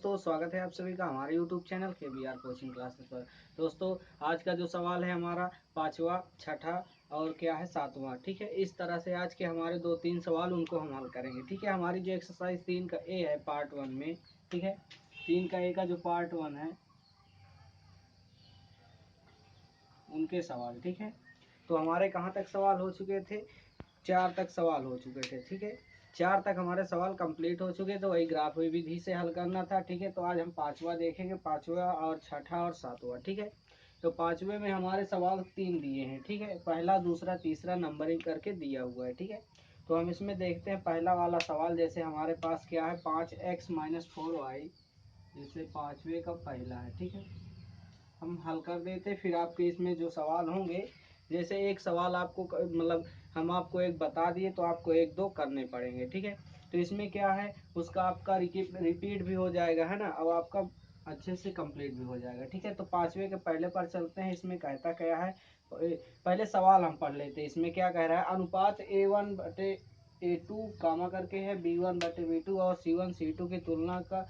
दोस्तों, स्वागत है आप सभी का हमारे YouTube channel KBR coaching classes पर। दोस्तों, आज का जो सवाल है हमारा पांचवा, छठा और क्या है सातवां। ठीक है, इस तरह से आज के हमारे 2-3 सवाल उनको हम हल करेंगे। ठीक है, हमारी जो एक्सरसाइज 3 का ए है पार्ट 1 में, ठीक है, 3 का ए का जो पार्ट 1 है उनके सवाल। ठीक है, तो हमारे कहाँ तक सवाल हो चुके थे? 4 तक सवाल हो चुके थे। ठीक है, 4 तक हमारे सवाल कंप्लीट हो चुके, तो वही ग्राफ विधि से हल करना था। ठीक है, तो आज हम पांचवा देखेंगे, पांचवा और छठा और सातवां। ठीक है, तो पांचवे में हमारे सवाल 3 दिए हैं। ठीक है, पहला, दूसरा, तीसरा नंबरिंग करके दिया हुआ है। ठीक है, तो हम इसमें देखते हैं पहला वाला सवाल। जैसे हमारे पास क्या है, 5x-4y, जैसे पांचवे का पहला है। ठीक है, हम हल कर देते, फिर आपके इसमें जो सवाल होंगे, जैसे एक सवाल आपको मतलब हम आपको एक बता दिए तो आपको एक दो करने पड़ेंगे। ठीक है, तो इसमें क्या है, उसका आपका रिपीट भी हो जाएगा, है ना, अब आपका अच्छे से कंप्लीट भी हो जाएगा। ठीक है, तो पांचवे के पहले पर चलते हैं। इसमें कहता क्या है, पहले सवाल हम पढ़ लेते हैं। इसमें क्या कह रहा है, अनुपात A1/A2 कामा करके है B1/B2 और C1/C2 की तुलना का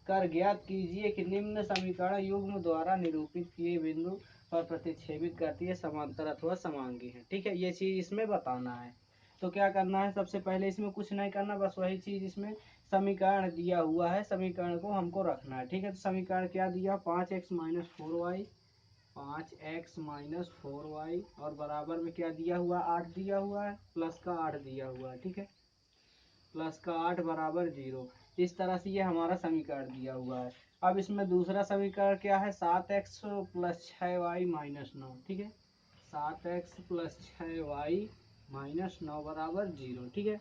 कर ज्ञात कीजिए कि निम्न समीकरण युग्म द्वारा निरूपित किए बिंदु पर प्रतिच्छेदित करती है, समांतर अथवा समांगी है। ठीक है, ये चीज इसमें बताना है। तो क्या करना है, सबसे पहले इसमें कुछ नहीं करना, बस वही चीज इसमें समीकरण दिया हुआ है, समीकरण को हमको रखना है। ठीक है, तो समीकरण क्या दिया, 5x-4y, 5x-4y और बराबर में क्या दिया हुआ, 8 दिया हुआ है, प्लस का 8 दिया हुआ है। ठीक है, प्लस का 8 बराबर 0। इस तरह से ये हमारा समीकरण दिया हुआ है। अब इसमें दूसरा समीकरण क्या है, 7x प्लस 6y-9। ठीक है, 7x प्लस 6y-9 बराबर 0। ठीक है,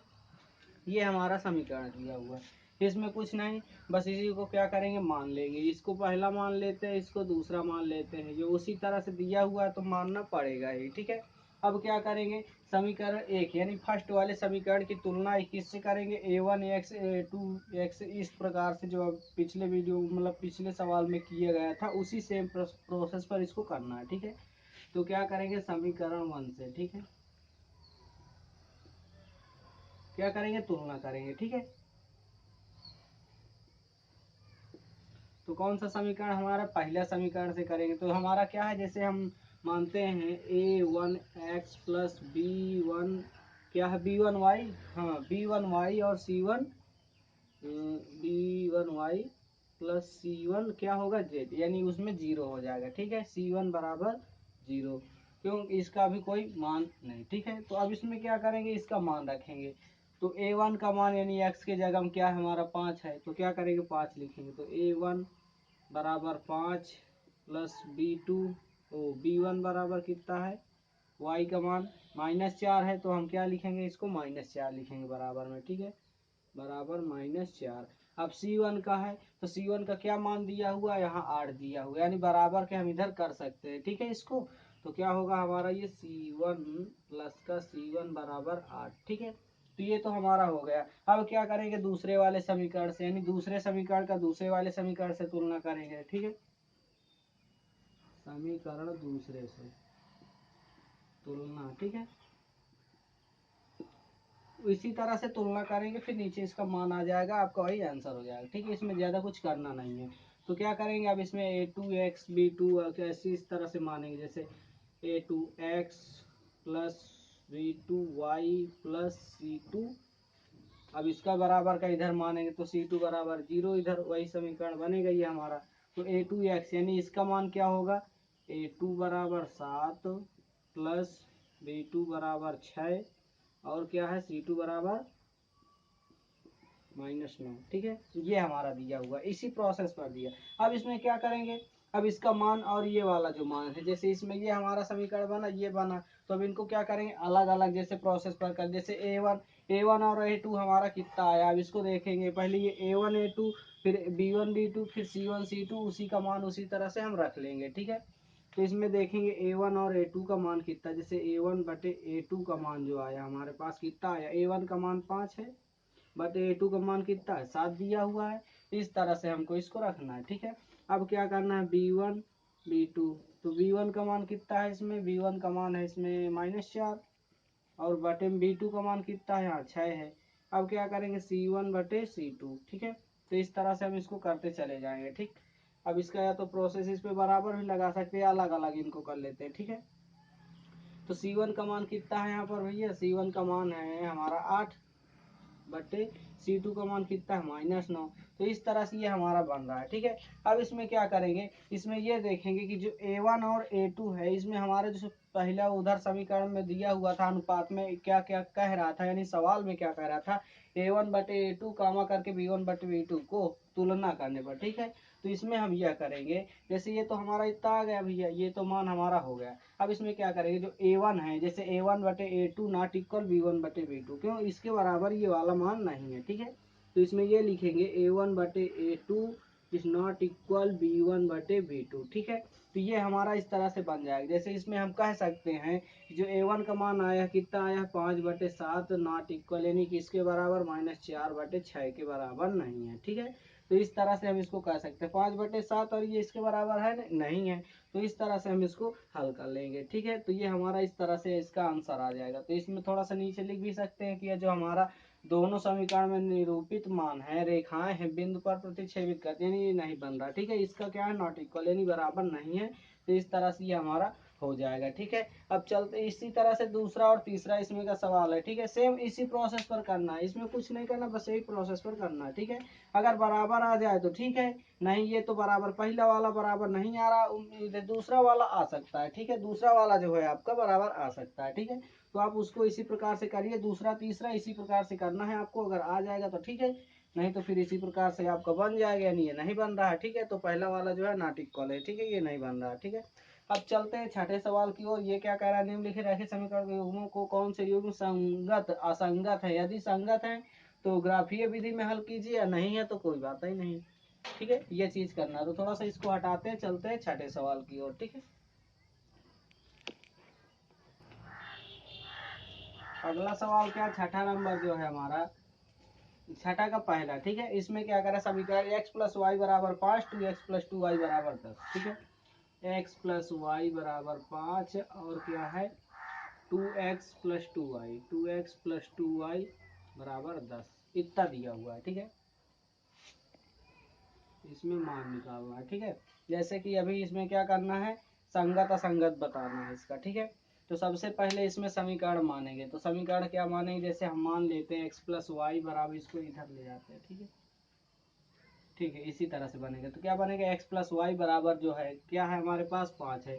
ये हमारा समीकरण दिया हुआ है। इसमें कुछ नहीं, बस इसी को क्या करेंगे, मान लेंगे। इसको पहला मान लेते हैं, इसको दूसरा मान लेते हैं। जो उसी तरह से दिया हुआ है तो मानना पड़ेगा ही। ठीक है, अब क्या करेंगे, समीकरण एक यानी फर्स्ट वाले समीकरण की तुलना किससे करेंगे, A1x A2x, इस प्रकार से जो पिछले वीडियो मतलब पिछले सवाल में किया गया था उसी सेम प्रोसेस पर इसको करना है। ठीक है, तो क्या करेंगे, समीकरण 1 से, ठीक है, क्या करेंगे, तुलना करेंगे। ठीक है, तो कौन सा समीकरण हमारा, पहला समीकरण से करेंगे। तो हमारा क्या है, जैसे हम मानते हैं A1x प्लस B1, क्या है, B1y, हाँ B1y और C1, B1y प्लस C1 क्या होगा, Z, यानी उसमें 0 हो जाएगा। ठीक है, C1 बराबर 0, क्योंकि इसका भी कोई मान नहीं। ठीक है, तो अब इसमें क्या करेंगे, इसका मान रखेंगे। तो A1 का मान यानी x के जगह में क्या है हमारा 5 है, तो क्या करेंगे, 5 लिखेंगे। तो A1 बराबर 5 प्लस B2, B1 बराबर कितना है, y का मान -4 है, तो हम क्या लिखेंगे, इसको -4 लिखेंगे बराबर में। ठीक है, बराबर -4। अब C1 का है, तो C1 का क्या मान दिया हुआ, यहाँ 8 दिया हुआ, यानी बराबर के हम इधर कर सकते हैं। ठीक है, इसको तो क्या होगा हमारा, ये C1 प्लस का C1 बराबर 8। ठीक है, तो ये तो हमारा हो गया। अब क्या करेंगे, दूसरे वाले समीकरण से, यानी दूसरे समीकरण का दूसरे वाले समीकरण से तुलना करेंगे। ठीक है, समीकरण दूसरे से तुलना। ठीक है, इसी तरह से तुलना करेंगे, फिर नीचे इसका मान आ जाएगा, आपका वही आंसर हो जाएगा। ठीक है, इसमें ज़्यादा कुछ करना नहीं है। तो क्या करेंगे, अब इसमें A2x B2 कैसे इस तरह से मानेंगे, जैसे A2x plus B2y plus C2। अब इसका बराबर का इधर मानेंगे तो C2 बराबर 0, इधर वही समीकरण बनेगा ये हमारा। तो A2x यानी इसका मान क्या होगा, A2 बराबर 7 प्लस B2 बराबर 6 और क्या है, C2 बराबर -9। ठीक है, ये हमारा दिया हुआ, इसी प्रोसेस पर दिया। अब इसमें क्या करेंगे, अब इसका मान और ये वाला जो मान है, जैसे इसमें ये हमारा समीकरण बना, ये बना, तो अब इनको क्या करेंगे, अलग अलग जैसे प्रोसेस पर कर, जैसे A1 और A2 हमारा कितना आया, अब इसको देखेंगे। पहले ये A1 A2, फिर B1 B2, फिर C1 C2, उसी का मान उसी तरह से हम रख लेंगे। ठीक है, तो इसमें देखेंगे A1 और A2 का मान कितना, जैसे A1/A2 का मान जो आया हमारे पास कितना आया, A1 का मान 5 है, बट A2 का मान कितना है, 7 दिया हुआ है। इस तरह से हमको इसको रखना है। ठीक है, अब क्या करना है, B1 B2, तो B1 का मान कितना है, इसमें B1 का मान है इसमें -4 और बटे में B2 का मान कितना है, यहाँ 6 है। अब क्या करेंगे, C1/C2। ठीक है, तो इस तरह से हम इसको करते चले जाएंगे। ठीक, अब इसका या तो प्रोसेस इस पे बराबर भी लगा सकते हैं, अलग अलग इनको कर लेते हैं। ठीक है, तो C1 का मान कितना है यहाँ पर भैया, C1 का मान है हमारा 8 बटे C2 का मान कितना है -9। तो इस तरह से ये हमारा बन रहा है। ठीक है, अब इसमें क्या करेंगे, इसमें ये देखेंगे कि जो A1 और A2 है, इसमें हमारे जो पहला उधर समीकरण में दिया हुआ था अनुपात में क्या क्या कह रहा था, यानी सवाल में क्या कह रहा था, A1 बटे A2 कामा करके B1 बटे B2 को तुलना करने पर। ठीक है, तो इसमें हम यह करेंगे, जैसे ये तो हमारा इतना आ गया भैया, ये तो मान हमारा हो गया। अब इसमें क्या करेंगे, जो A1 है, जैसे A1 बटे A2 नॉट इक्वल B1 बटे B2, क्यों, इसके बराबर ये वाला मान नहीं है। ठीक है, तो इसमें ये लिखेंगे A1 बटे A2 is not equal B1 बटे B2। ठीक है, तो ये हमारा इस तरह से बन जाएगा। जैसे इसमें हम कह सकते हैं जो A1 का मान आया कितना आया, 5/7 नॉट इक्वल, यानी कि इसके बराबर -4/6 के बराबर नहीं है। ठीक है, तो इस तरह से हम इसको कह सकते हैं 5/7 और ये इसके बराबर है नहीं है, तो इस तरह से हम इसको हल कर लेंगे। ठीक है, तो ये हमारा इस तरह से इसका आंसर आ जाएगा। तो इसमें थोड़ा सा नीचे लिख भी सकते हैं कि जो हमारा दोनों समीकरण में निरूपित मान है, रेखाएं हैं, बिंदु पर प्रतिच्छेदित करते हैं, ये नहीं बन रहा। ठीक है, इसका क्या है, नॉट इक्वल यानी बराबर नहीं है। तो इस तरह से ये हमारा हो जाएगा। ठीक है, अब चलते इसी तरह से दूसरा और तीसरा इसमें का सवाल है। ठीक है, सेम इसी प्रोसेस पर करना है, इसमें कुछ नहीं करना, बस यही प्रोसेस पर करना है। ठीक है, अगर बराबर आ जाए तो ठीक है, नहीं ये तो बराबर, पहला वाला बराबर नहीं आ रहा, उम्मीद है दूसरा वाला आ सकता है। ठीक है, दूसरा वाला जो है आपका बराबर आ सकता है। ठीक है, तो आप उसको इसी प्रकार से करिए, दूसरा तीसरा इसी प्रकार से करना है आपको, अगर आ जाएगा तो ठीक है, नहीं तो फिर इसी प्रकार से आपका बन जाएगा। यानी ये नहीं बन रहा है। ठीक है, तो पहला वाला जो है नॉट इक्वल है। ठीक है, ये नहीं बन रहा है। ठीक है, अब चलते हैं छठे सवाल की ओर। ये क्या कह रहा है, निम्नलिखित रैखिक समीकरण के युग्मों को कौन से युग्म संगत असंगत है, यदि संगत है तो ग्राफीय विधि में हल कीजिए, या नहीं है तो कोई बात ही नहीं। ठीक है, ये चीज करना, तो थोड़ा सा इसको हटाते हैं, चलते हैं छठे सवाल की ओर। ठीक है, अगला सवाल क्या, छठा नंबर जो है हमारा, छठा का पहला। ठीक है, इसमें क्या करें, समीकरण x प्लस वाई बराबर 5 2x प्लस 2y बराबर 10। ठीक है, x प्लस वाई बराबर 5 और क्या है 2x plus 2y, 2x plus 2y बराबर 10, इतना दिया हुआ है। ठीक है, इसमें मान निकालना है। ठीक है, जैसे कि अभी इसमें क्या करना है, संगत असंगत बताना है इसका। ठीक है, तो सबसे पहले इसमें समीकरण मानेंगे, तो समीकरण क्या मानेंगे, जैसे हम मान लेते हैं x प्लस वाई बराबर, इसको इधर ले जाते हैं। ठीक है, ठीक है, इसी तरह से बनेगा, तो क्या बनेगा, x प्लस वाई बराबर जो है क्या है हमारे पास 5 है,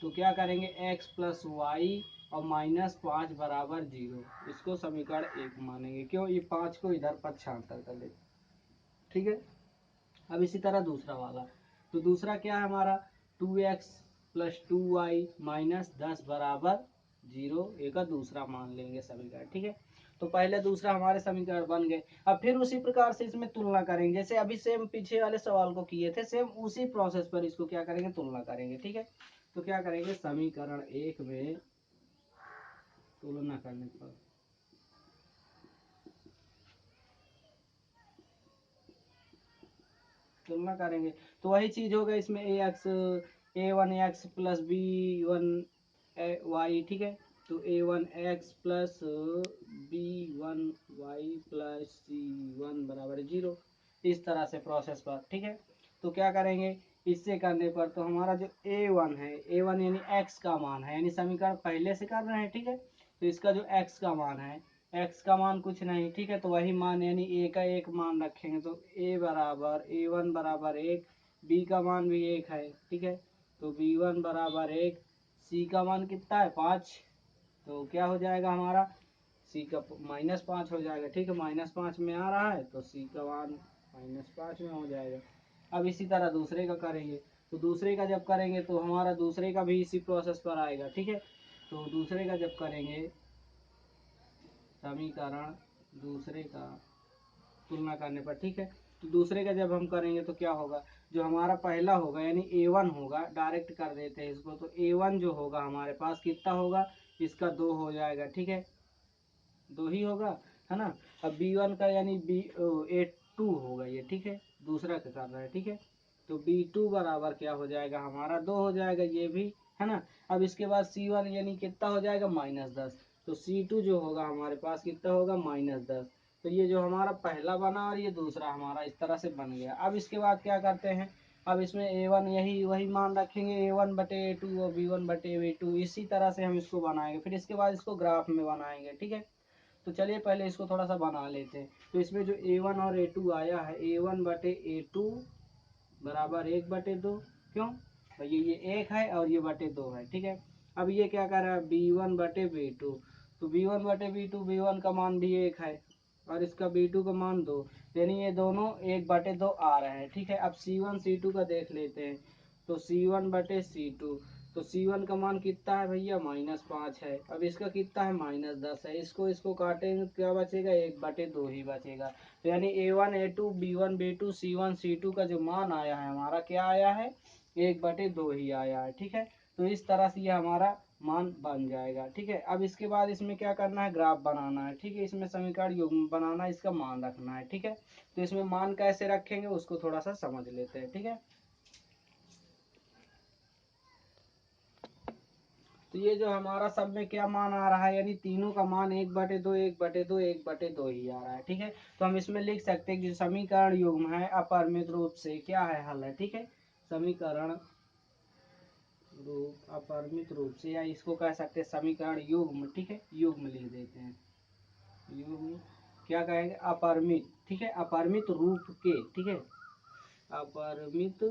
तो क्या करेंगे x प्लस वाई और -5 बराबर 0, इसको समीकरण 1 मानेंगे, क्यों, ये 5 को इधर पक्षांतर कर लेते। ठीक है, अब इसी तरह दूसरा वाला, तो दूसरा क्या है हमारा 2x प्लस 2y -10 बराबर 0, एक का दूसरा मान लेंगे समीकरण। ठीक है, तो पहले दूसरा हमारे समीकरण बन गए। अब फिर उसी प्रकार से इसमें तुलना करेंगे, जैसे अभी सेम पीछे वाले सवाल को किए थे, सेम उसी प्रोसेस पर इसको क्या करेंगे, तुलना करेंगे। ठीक है, तो क्या करेंगे, समीकरण 1 में तुलना करने पर तुलना करेंगे, तो वही चीज होगा इसमें a1x प्लस b1y। ठीक है, तो a1x plus b1y plus c1 बराबर 0, इस तरह से प्रोसेस पर। ठीक है, तो क्या करेंगे, इससे करने पर तो हमारा जो a1 है, a1 यानी x का मान है, यानी समीकरण पहले से कर रहे हैं। ठीक है, तो इसका जो x का मान है, x का मान कुछ नहीं। ठीक है, तो वही मान यानी a का एक मान रखेंगे, तो a बराबर a1 बराबर 1, b का मान भी 1 है। ठीक है, तो b1 बराबर 1, c का मान कितना है 5, तो क्या हो जाएगा हमारा c का -5 हो जाएगा। ठीक है, -5 में आ रहा है तो c का मान -5 में हो जाएगा। अब इसी तरह दूसरे का करेंगे, तो दूसरे का जब करेंगे तो हमारा दूसरे का भी इसी प्रोसेस पर आएगा। ठीक है, तो दूसरे का जब करेंगे समीकरण दूसरे का तुलना करने पर। ठीक है, तो दूसरे का जब हम करेंगे तो क्या होगा, जो हमारा पहला होगा यानी a1 होगा, डायरेक्ट कर देते हैं इसको, तो a1 जो होगा हमारे पास कितना होगा, इसका 2 हो जाएगा। ठीक है, 2 ही होगा, है ना। अब b1 का यानी a2 होगा ये। ठीक है, दूसरा का कर रहा है। ठीक है, तो b2 बराबर क्या हो जाएगा हमारा 2 हो जाएगा, ये भी है ना। अब इसके बाद c1 यानी कितना हो जाएगा -10, तो c2 जो होगा हमारे पास कितना होगा -10, तो ये जो हमारा पहला बना और ये दूसरा हमारा इस तरह से बन गया। अब इसके बाद क्या करते हैं, अब इसमें A1 यही वही मान रखेंगे, A1/A2 और B1/B2, इसी तरह से हम इसको बनाएंगे। फिर इसके बाद इसको ग्राफ में बनाएंगे, ठीक है। तो चलिए पहले इसको थोड़ा सा बना लेते हैं। तो इसमें जो A1 और A2 आया है, A1/A2 बराबर 1/2, क्यों भैया ये 1 है और ये बटे 2 है, ठीक है। अब ये क्या कर रहा है, B1/B2, तो B1/B2, B1 का मान भी 1 है और इसका B2 का मान 2, यानी ये दोनों 1/2 आ रहे हैं, ठीक है। अब C1 C2 का देख लेते हैं। तो C1/C2, तो C1 का मान कितना है भैया, -5 है। अब इसका कितना है, -10 है। इसको काटेंगे तो क्या बचेगा, 1/2 ही बचेगा। तो यानी A1 A2 B1 B2 C1 C2 का जो मान आया है हमारा, क्या आया है, 1/2 ही आया है, ठीक है। तो इस तरह से ये हमारा मान बन जाएगा, ठीक है। अब इसके बाद इसमें क्या करना है, ग्राफ बनाना है, ठीक है। इसमें समीकरण युग्म बनाना है, इसका मान रखना है, ठीक है। तो इसमें मान कैसे रखेंगे उसको थोड़ा सा समझ लेते हैं, ठीक है। तो ये जो हमारा सब में क्या मान आ रहा है, यानी तीनों का मान 1/2 1/2 1/2 ही आ रहा है, ठीक है। तो हम इसमें लिख सकते हैं कि समीकरण युग्म है अपरिमित रूप से क्या है, हल है, ठीक है। समीकरण रूप अपरिमित रूप से, या इसको कह सकते हैं समीकरण युग्म, ठीक है। युग्म लिख देते हैं, युग्म क्या कहेंगे, अपरिमित, ठीक है। अपरिमित रूप के, ठीक है, अपरिमित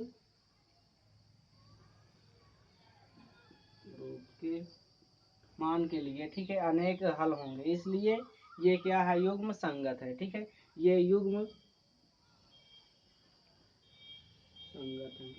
रूप के मान के लिए, ठीक है, अनेक हल होंगे, इसलिए ये क्या है, युग्म संगत है, ठीक है। ये युग्म संगत है,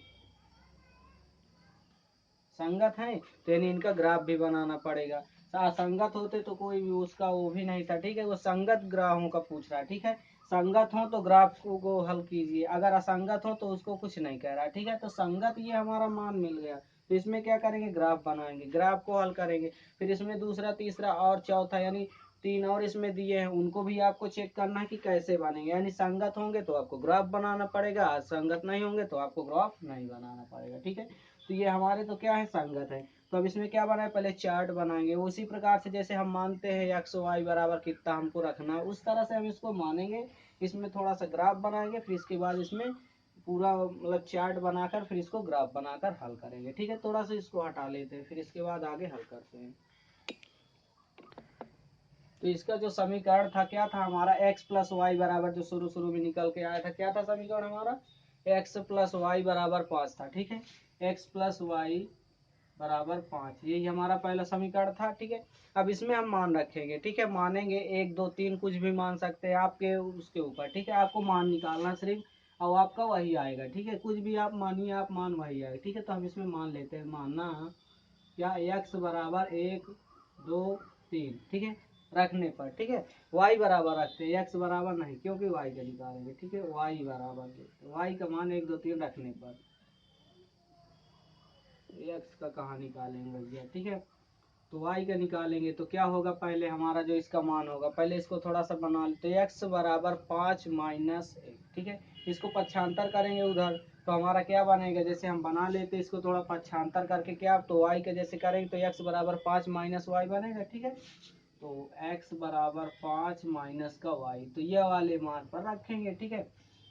संगत है, तो यानी इनका ग्राफ भी बनाना पड़ेगा। असंगत होते तो कोई भी उसका वो भी नहीं था, ठीक है। वो संगत ग्राहों का पूछ रहा है, ठीक है। संगत हो तो ग्राफ को हल कीजिए, अगर असंगत हो तो उसको कुछ नहीं कह रहा, ठीक है। तो संगत ये हमारा मान मिल गया, तो इसमें क्या करेंगे, ग्राफ बनाएंगे, ग्राफ को हल करेंगे। फिर इसमें दूसरा तीसरा और चौथा, यानी 3 और इसमें दिए हैं, उनको भी आपको चेक करना है कि कैसे बनेंगे। यानी संगत होंगे तो आपको ग्राफ बनाना पड़ेगा, असंगत नहीं होंगे तो आपको ग्राफ नहीं बनाना पड़ेगा, ठीक है। तो ये हमारे तो क्या है, संगत है। तो अब इसमें क्या बनाए, पहले चार्ट बनाएंगे, उसी प्रकार से जैसे हम मानते हैं एक्स वाई बराबर कितना हमको रखना है, उस तरह से हम इसको मानेंगे। इसमें थोड़ा सा ग्राफ बनाएंगे, फिर इसके बाद इसमें पूरा मतलब चार्ट बनाकर फिर इसको ग्राफ बनाकर हल करेंगे, ठीक है। थोड़ा सा इसको हटा लेते हैं, फिर इसके बाद आगे हल करते हैं। तो इसका जो समीकरण था क्या था हमारा, एक्स प्लस वाई बराबर, जो शुरू शुरू में निकल के आया था, क्या था समीकरण हमारा, एक्स प्लस वाई बराबर 5 था, ठीक है। एक्स प्लस वाई बराबर 5, यही हमारा पहला समीकरण था, ठीक है। अब इसमें हम मान रखेंगे, ठीक है, मानेंगे 1 2 3 कुछ भी मान सकते हैं, आपके उसके ऊपर, ठीक है। आपको मान निकालना सिर्फ, और आपका वही आएगा, ठीक है। कुछ भी आप मानिए, आप मान वही आएगा, ठीक है। तो हम इसमें मान लेते हैं, मानना क्या, एक्स बराबर 1 2 3, ठीक है, रखने पर, ठीक है। वाई बराबर रखते हैं, एक्स बराबर नहीं, क्योंकि वाई का निकालेंगे, ठीक है। वाई बराबर वाई का मान 1 2 3 रखने पर, एक्स का कहाँ निकालेंगे भैया, ठीक है। तो वाई का निकालेंगे तो क्या होगा, पहले हमारा जो इसका मान होगा, पहले इसको थोड़ा सा बना लेते हैं, एक्स बराबर 5 माइनस 1, ठीक है। इसको पक्षांतर करेंगे उधर, तो हमारा क्या बनेगा, जैसे हम बना लेते हैं इसको थोड़ा पक्षांतर करके, क्या तो वाई का जैसे करेंगे तो एक्स बराबर 5 माइनस वाई बनेगा, ठीक है। तो एक्स बराबर 5 माइनस का वाई, तो ये वाले मान पर रखेंगे, ठीक है।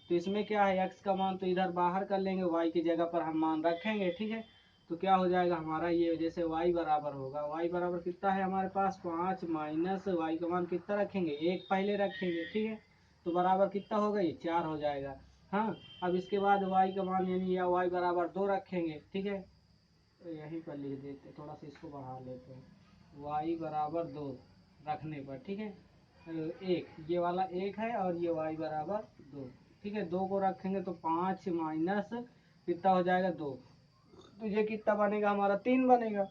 तो इसमें क्या है, एक्स का मान तो इधर बाहर कर लेंगे, वाई की जगह पर हम मान रखेंगे, ठीक है। तो क्या हो जाएगा हमारा, ये जैसे y बराबर होगा, y बराबर कितना है हमारे पास, 5 माइनस y का मान कितना रखेंगे, 1 पहले रखेंगे, ठीक है। तो बराबर कितना होगा, ये 4 हो जाएगा। हाँ, अब इसके बाद y का मान यानी या y बराबर 2 रखेंगे, ठीक है। तो यहीं पर लिख देते, थोड़ा सा इसको बढ़ा लेते हैं, y बराबर 2 रखने पर, ठीक है। एक ये वाला 1 है और ये y बराबर 2, ठीक है। 2 को रखेंगे तो 5 माइनस कितना हो जाएगा, 2, तो ये कितना बनेगा हमारा, 3 बनेगा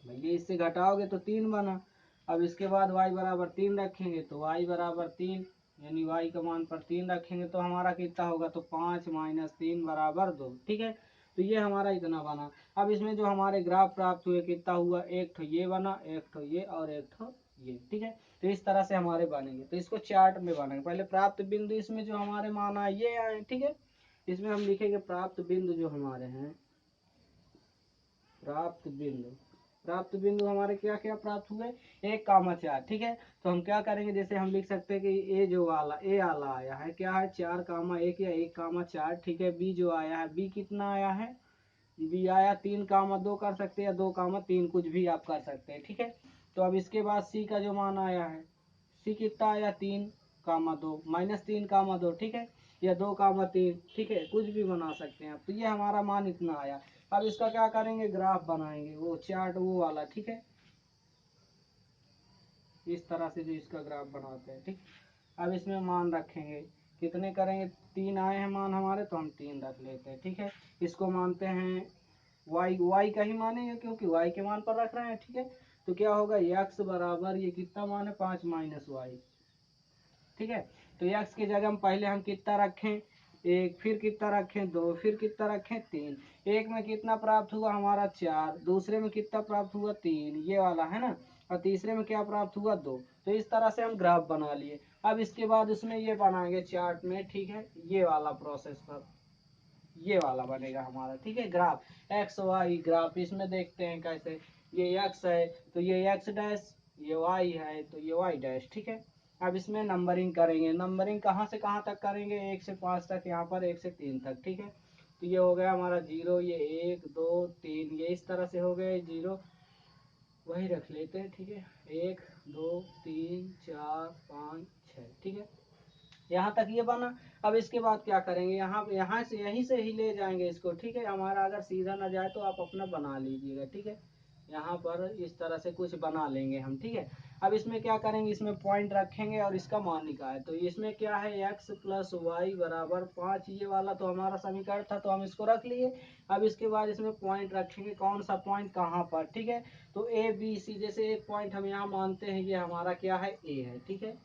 भैया, इससे घटाओगे तो 3 बना। अब इसके बाद y बराबर 3 रखेंगे तो y बराबर 3, यानी y का मान पर 3 रखेंगे तो हमारा कितना होगा, तो 5 माइनस 3 बराबर 2, ठीक है। तो ये हमारा इतना बना। अब इसमें जो हमारे ग्राफ प्राप्त हुए कितना हुआ, एक ठो ये बना, एक ठो ये और एक ठो ये, ठीक है। तो इस तरह से हमारे बनेंगे, तो इसको चार्ट में बनेंगे। पहले प्राप्त बिंदु, इसमें जो हमारे मान आए ये आए, ठीक है। इसमें हम लिखेंगे प्राप्त बिंदु जो हमारे हैं, प्राप्त बिंदु, प्राप्त बिंदु हमारे क्या क्या प्राप्त हुए, 1,4, ठीक है। तो हम क्या करेंगे, जैसे हम लिख सकते हैं कि ए वाला आया है क्या है 4,1 या 1,4, ठीक है। बी जो आया है, बी कितना आया है, बी आया 3,2 कर सकते हैं या 2,3, कुछ भी आप कर सकते हैं, ठीक है। तो अब इसके बाद सी का जो मान आया है, सी कितना आया 3,2 -3,2, ठीक है, या 2,3, ठीक है, कुछ भी बना सकते हैं आप। तो ये हमारा मान इतना आया। अब इसका क्या करेंगे, ग्राफ बनाएंगे, वो चार्ट वो वाला, ठीक है, इस तरह से जो इसका ग्राफ बनाते हैं, ठीक। अब इसमें मान रखेंगे, कितने करेंगे, 3 आए हैं मान हमारे, तो हम 3 रख लेते हैं, ठीक है। इसको मानते हैं वाई का ही मानेंगे, क्योंकि वाई के मान पर रख रहे हैं, ठीक है। तो क्या होगा, एक्स बराबर ये कितना मान है 5 - वाई, ठीक है। तो एक्स की जगह हम पहले हम कितना रखें, 1, फिर कितना रखें 2, फिर कितना रखें 3। एक में कितना प्राप्त हुआ हमारा 4, दूसरे में कितना प्राप्त हुआ 3, ये वाला है ना, और तीसरे में क्या प्राप्त हुआ 2। तो इस तरह से हम ग्राफ बना लिए। अब इसके बाद उसमें ये बनाएंगे चार्ट में, ठीक है, ये वाला प्रोसेस पर ये वाला बनेगा हमारा, ठीक है, ग्राफ एक्स वाई ग्राफ। इसमें देखते हैं कैसे, ये एक्स है तो ये एक्स डैश, ये वाई है तो ये वाई डैश, ठीक है। अब इसमें नंबरिंग करेंगे, नंबरिंग कहाँ से कहाँ तक करेंगे, 1 से 5 तक, यहाँ पर 1 से 3 तक, ठीक है। तो ये हो गया हमारा 0, ये 1 2 3, ये इस तरह से हो गए 0, वही रख लेते हैं, ठीक है, 1 2 3 4 5 6, ठीक है, यहाँ तक ये बना। अब इसके बाद क्या करेंगे, यहाँ से यहीं से ही ले जाएंगे इसको, ठीक है। हमारा अगर सीधा ना जाए तो आप अपना बना लीजिएगा, ठीक है। यहाँ पर इस तरह से कुछ बना लेंगे हम, ठीक है। अब इसमें क्या करेंगे, इसमें पॉइंट रखेंगे और इसका मान निकाले। तो इसमें क्या है, x + y = 5, ये वाला तो हमारा समीकरण था, तो हम इसको रख लिए। अब इसके बाद इसमें पॉइंट रखेंगे, कौन सा पॉइंट कहाँ पर, ठीक है। तो ए बी सी, जैसे एक पॉइंट हम यहाँ मानते हैं, ये हमारा क्या है, ए है, ठीक है।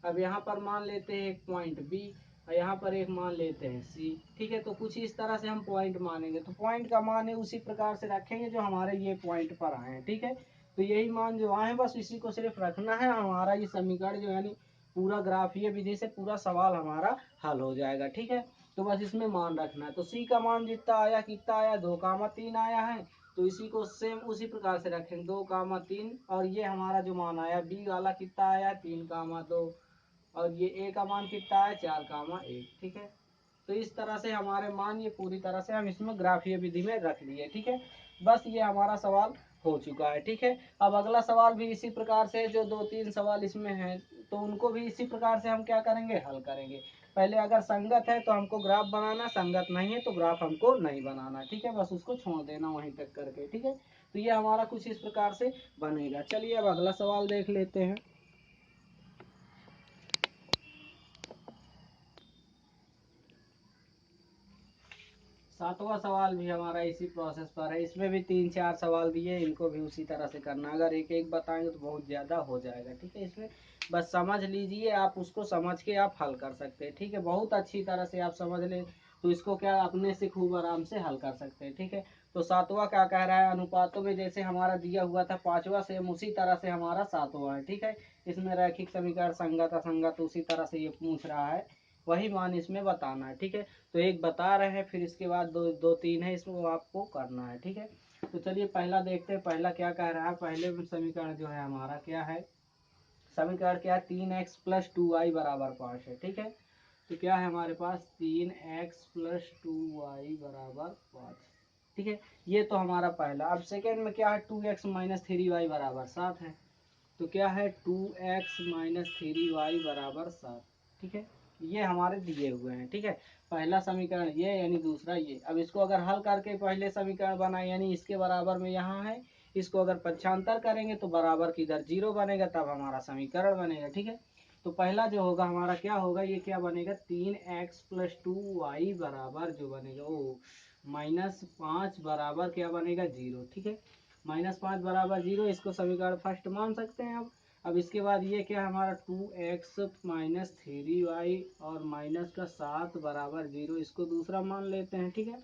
अब यहाँ पर मान लेते हैं एक पॉइंट बी, और यहाँ पर एक मान लेते हैं सी, ठीक है। तो कुछ इस तरह से हम पॉइंट मानेंगे, तो पॉइंट का मान है उसी प्रकार से रखेंगे जो हमारे ये पॉइंट पर आए हैं, ठीक है। तो यही मान जो आए हैं बस इसी को सिर्फ रखना है, हमारा ये समीकरण जो यानी पूरा ग्राफीय विधि से पूरा सवाल हमारा हल हो जाएगा, ठीक है। तो बस इसमें मान रखना है। तो सी का मान जितना आया, कितना आया, 2,3 आया है। तो इसी को सेम उसी प्रकार से रखेंगे, 2,3, और ये हमारा जो मान आया बी वाला कितना आया, 3,2, और ये ए का मान कितना है, 4,1, ठीक है। तो इस तरह से हमारे मान ये पूरी तरह से हम इसमें ग्राफीय विधि में रख लिए, ठीक है। बस ये हमारा सवाल हो चुका है, ठीक है। अब अगला सवाल भी इसी प्रकार से, जो 2-3 सवाल इसमें हैं, तो उनको भी इसी प्रकार से हम क्या करेंगे, हल करेंगे। पहले अगर संगत है तो हमको ग्राफ बनाना, संगत नहीं है तो ग्राफ हमको नहीं बनाना, ठीक है, बस उसको छोड़ देना वहीं तक करके, ठीक है। तो ये हमारा कुछ इस प्रकार से बनेगा। चलिए अब अगला सवाल देख लेते हैं। 7वां सवाल भी हमारा इसी प्रोसेस पर है। इसमें भी 3-4 सवाल दिए, इनको भी उसी तरह से करना। अगर एक एक बताएंगे तो बहुत ज़्यादा हो जाएगा, ठीक है। इसमें बस समझ लीजिए, आप उसको समझ के आप हल कर सकते हैं, ठीक है। बहुत अच्छी तरह से आप समझ लें तो इसको क्या अपने से खूब आराम से हल कर सकते हैं, ठीक है। तो 7वां क्या कह रहा है, अनुपातों में जैसे हमारा दिया हुआ था 5वां, सेम उसी तरह से हमारा 7वां है, ठीक है। इसमें रैखिक समीकरण संगत असंगत उसी तरह से ये पूछ रहा है, वही मान इसमें बताना है, ठीक है। तो एक बता रहे हैं, फिर इसके बाद दो दो तीन है, इसमें आपको करना है, ठीक है। तो चलिए पहला देखते हैं, पहला क्या कह रहा है। पहले समीकरण जो है हमारा क्या है, समीकरण क्या है, 3x + 2y = 5 है, ठीक है। तो क्या है हमारे पास, 3x + 2y = 5, ठीक है। ये तो हमारा पहला। अब सेकेंड में क्या है, 2x - 3y = 7 है। तो क्या है, 2x - 3y = 7, ठीक है। ये हमारे दिए हुए हैं, ठीक है। पहला समीकरण ये, यानी दूसरा ये। अब इसको अगर हल करके पहले समीकरण बनाए, यानी इसके बराबर में यहाँ है, इसको अगर पक्षांतर करेंगे तो बराबर की इधर 0 बनेगा, तब हमारा समीकरण बनेगा, ठीक है। तो पहला जो होगा हमारा क्या होगा, ये क्या बनेगा, 3x + 2y बराबर जो बनेगा वो -5 बराबर क्या बनेगा, 0, ठीक है। -5 बराबर 0, इसको समीकरण फर्स्ट मान सकते हैं। अब इसके बाद ये क्या हमारा 2x - 3y और -7 बराबर 0, इसको दूसरा मान लेते हैं, ठीक है।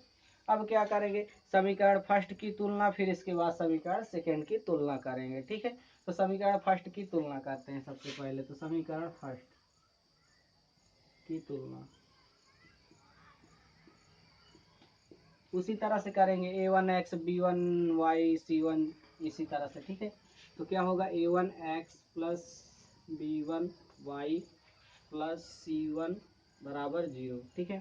अब क्या करेंगे, समीकरण फर्स्ट की तुलना, फिर इसके बाद समीकरण सेकेंड की तुलना करेंगे, ठीक है। तो समीकरण फर्स्ट की तुलना करते हैं सबसे पहले। तो समीकरण फर्स्ट की तुलना उसी तरह से करेंगे, a1x b1y c1 इसी तरह से, ठीक है। तो क्या होगा, a1x plus b1y plus c1 बराबर 0, ठीक है।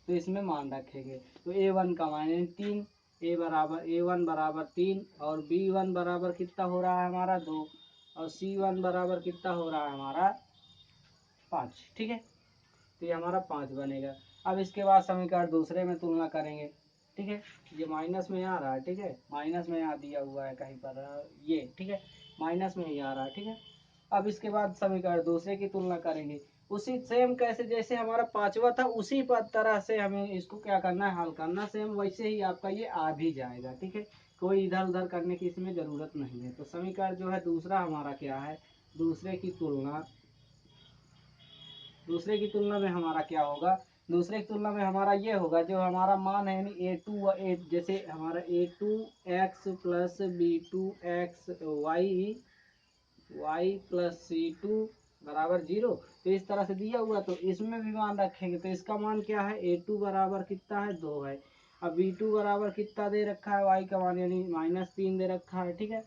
तो इसमें मान रखेंगे, तो a1 का मान 3, a1 बराबर 3 और b1 बराबर कितना हो रहा है हमारा 2 और c1 बराबर कितना हो रहा है हमारा 5, ठीक है। तो ये हमारा 5 बनेगा। अब इसके बाद समीकरण दूसरे में तुलना करेंगे, ठीक है। ये माइनस में आ रहा है, ठीक है, माइनस में यहाँ दिया हुआ है कहीं पर ये, ठीक है, माइनस में ही आ रहा है, ठीक है। अब इसके बाद समीकरण दूसरे की तुलना करेंगे, उसी सेम कैसे जैसे हमारा पांचवा था उसी तरह से हमें इसको क्या करना है, हल करना। सेम वैसे ही आपका ये आ भी जाएगा, ठीक है। कोई इधर उधर करने की इसमें जरूरत नहीं है। तो समीकरण जो है दूसरा हमारा क्या है, दूसरे की तुलना में हमारा क्या होगा, दूसरे की तुलना में हमारा ये होगा, जो हमारा मान है यानी a2 जैसे हमारा a2x plus b2x y plus c2 बराबर 0। तो इस तरह से दिया हुआ, तो इसमें भी मान रखेंगे। तो इसका मान क्या है, a2 बराबर कितना है 2 है। अब b2 बराबर कितना दे रखा है, y का मान यानी -3 दे रखा है, ठीक है।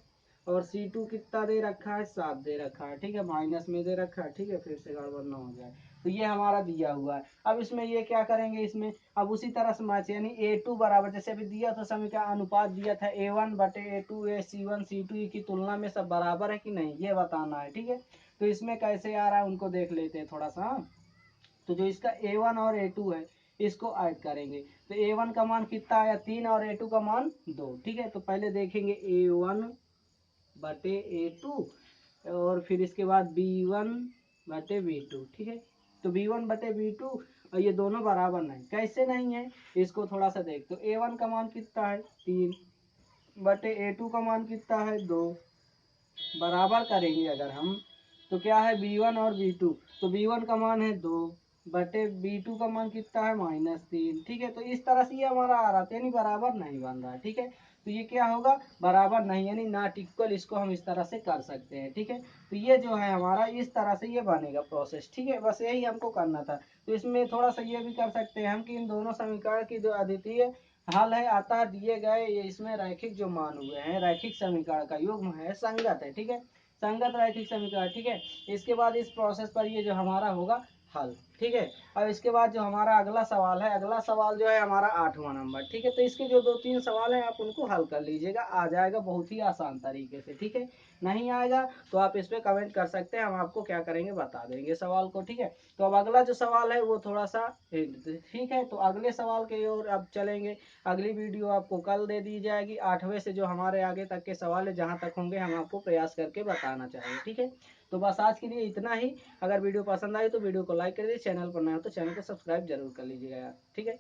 और C2 कितना दे रखा है, 7 दे रखा है, ठीक है, माइनस में दे रखा है, ठीक है, फिर से गड़बड़ ना हो जाए। तो ये हमारा दिया हुआ है। अब इसमें ये क्या करेंगे, इसमें अब उसी तरह से मैच यानी a2 बराबर जैसे अभी दिया था समीकरण अनुपात दिया था a1 बटे a2 a c1 c2 की तुलना में सब बराबर है कि नहीं, ये बताना है, ठीक है। तो इसमें कैसे आ रहा है उनको देख लेते हैं थोड़ा सा। तो जो इसका a1 और a2 है इसको ऐड करेंगे, तो a1 का मान कितना आया 3 और a2 का मान 2, ठीक है। तो पहले देखेंगे a1 बटे a2 और फिर इसके बाद b1 बटे b2, ठीक है। तो b1 बटे b2 और ये दोनों बराबर नहीं, कैसे नहीं है इसको थोड़ा सा देख। तो a1 का मान कितना है 3 बटे a2 का मान कितना है 2, बराबर करेंगे अगर हम तो क्या है b1 और b2। तो b1 का मान है 2 बटे b2 का मान कितना है -3, ठीक है। तो इस तरह से ये हमारा आ रहा था यानी बराबर नहीं बन रहा है, ठीक है। तो ये क्या होगा, बराबर नहीं यानी नॉट इक्वल, इसको हम इस तरह से कर सकते हैं, ठीक है। तो ये जो है हमारा इस तरह से ये बनेगा प्रोसेस, ठीक है। बस यही हमको करना था। तो इसमें थोड़ा सा ये भी कर सकते हैं हम कि इन दोनों समीकरण की जो अद्वितीय हल है आता है दिए गए ये इसमें रैखिक जो मान हुए हैं, रैखिक समीकरण का युग्म है, संगत है, ठीक है, संगत रैखिक समीकरण, ठीक है। इसके बाद इस प्रोसेस पर ये जो हमारा होगा हल, ठीक है। अब इसके बाद जो हमारा अगला सवाल है, अगला सवाल जो है हमारा 8वां नंबर, ठीक है। तो इसके जो 2-3 सवाल हैं आप उनको हल कर लीजिएगा, आ जाएगा बहुत ही आसान तरीके से, ठीक है। नहीं आएगा तो आप इस पर कमेंट कर सकते हैं, हम आपको क्या करेंगे बता देंगे सवाल को, ठीक है। तो अब अगला जो सवाल है वो थोड़ा सा ठीक है। तो अगले सवाल के ओर अब चलेंगे। अगली वीडियो आपको कल दे दी जाएगी, 8वें से जो हमारे आगे तक के सवाल है जहाँ तक होंगे हम आपको प्रयास करके बताना चाहेंगे, ठीक है। तो बस आज के लिए इतना ही। अगर वीडियो पसंद आई तो वीडियो को लाइक कर दीजिए, चैनल पर नया हो तो चैनल को सब्सक्राइब जरूर कर लीजिएगा यार, ठीक है।